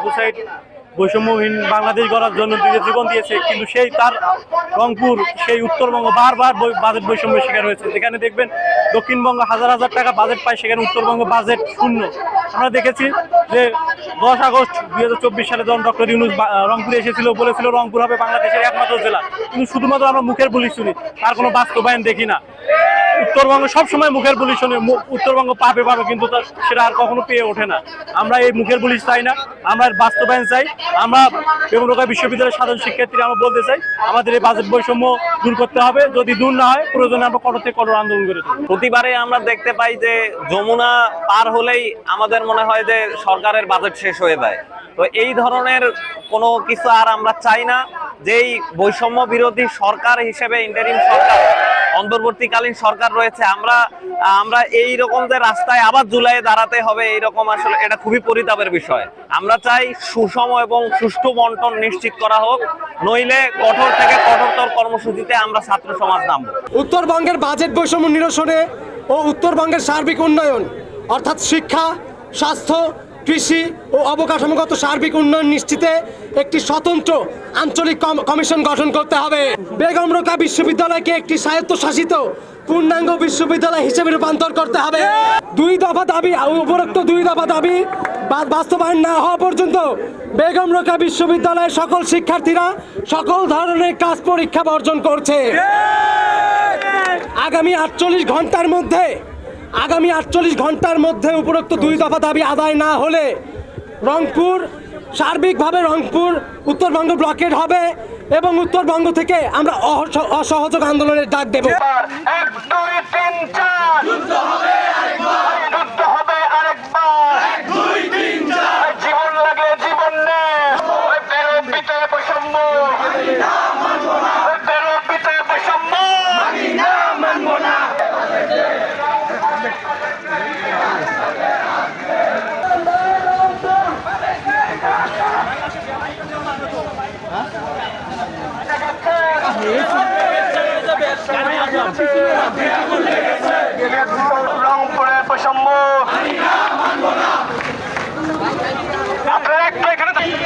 আবু সাইদ বৈষম্যহীন বাংলাদেশ গড়ার জন্য জীবন দিয়েছে, কিন্তু সেই তার রংপুর, সেই উত্তরবঙ্গ বারবার বাজেট বৈষম্যের শিকার হয়েছে। যেখানে দেখবেন দক্ষিণবঙ্গ হাজার হাজার টাকা বাজেট পায়, সেখানে উত্তরবঙ্গ বাজেট শূন্য। আমরা দেখেছি যে 10 আগস্ট 2024 সালে যখন ডক্টর ইউনূস রংপুরে এসেছিল, বলেছিল রংপুর হবে বাংলাদেশের একমাত্র জেলা, কিন্তু শুধুমাত্র আমরা মুখের বুলি শুনি, তার কোনো বাস্তবায়ন দেখি না। উত্তরবঙ্গ সবসময় মুখের বুলি শুনে উত্তরবঙ্গ পাবে, কিন্তু সেটা আর কখনো পেয়ে ওঠে না। আমরা এই মুখের বুলি চাই না, আমরা বাস্তবায়ন চাই। আমরা বেগম রোকেয়া বিশ্ববিদ্যালয়ের সাধারণ শিক্ষার্থীরা আমরা বলতে চাই, আমাদের এই বাজেট বৈষম্য দূর করতে হবে। যদি দূর না হয়, প্রয়োজনে আমরা কঠোর থেকে কঠোর আন্দোলন করে দেব। প্রতিবারে আমরা দেখতে পাই যে যমুনা পার হলেই আমাদের মনে হয় যে সরকারের বাজেট শেষ হয়ে যায়। তো এই ধরনের কোনো কিছু আর আমরা চাই না। যেই বৈষম্য বিরোধী সরকার হিসেবে ইন্টারিম সরকার, অন্তর্বর্তীকালীন সরকার রয়েছে, আমরা এই রকম যে রাস্তায় আবার জুলাইয়ে দাঁড়াতে হবে, এইরকম আসলে এটা খুবই পরিতাপের বিষয়। আমরা চাই সুষম এবং সুষ্ঠু বন্টন নিশ্চিত করা হোক, নইলে কঠোর থেকে কঠোরতর কর্মসূচিতে আমরা ছাত্র সমাজ নামব। উত্তরবঙ্গের বাজেট বৈষম্য নিরসনে ও উত্তরবঙ্গের সার্বিক উন্নয়ন অর্থাৎ শিক্ষা, স্বাস্থ্য, কৃষি ও অবকাঠামোগত সার্বিক উন্নয়ন নিশ্চিতে একটি স্বতন্ত্র আঞ্চলিক কমিশন গঠন করতে হবে। বেগম রোকেয়া বিশ্ববিদ্যালয়কে একটি স্বায়ত্তশাসিত পূর্ণাঙ্গ বিশ্ববিদ্যালয় হিসেবে রূপান্তর করতে হবে। উপরোক্ত দুই দফা দাবি বাস্তবায়ন না হওয়া পর্যন্ত বেগম রোকেয়া বিশ্ববিদ্যালয়ের সকল শিক্ষার্থীরা সকল ধরনের কাজ পরীক্ষা বর্জন করছে। আগামী 48 ঘন্টার মধ্যে উপরোক্ত দুই দফা দাবি আদায় না হলে সার্বিকভাবে রংপুর উত্তরবঙ্গ ব্লকেড হবে এবং উত্তরবঙ্গ থেকে আমরা অসহযোগ আন্দোলনের ডাক দেব। রংপুরের বৈষম্য আপনারা একটু এখানে দেখি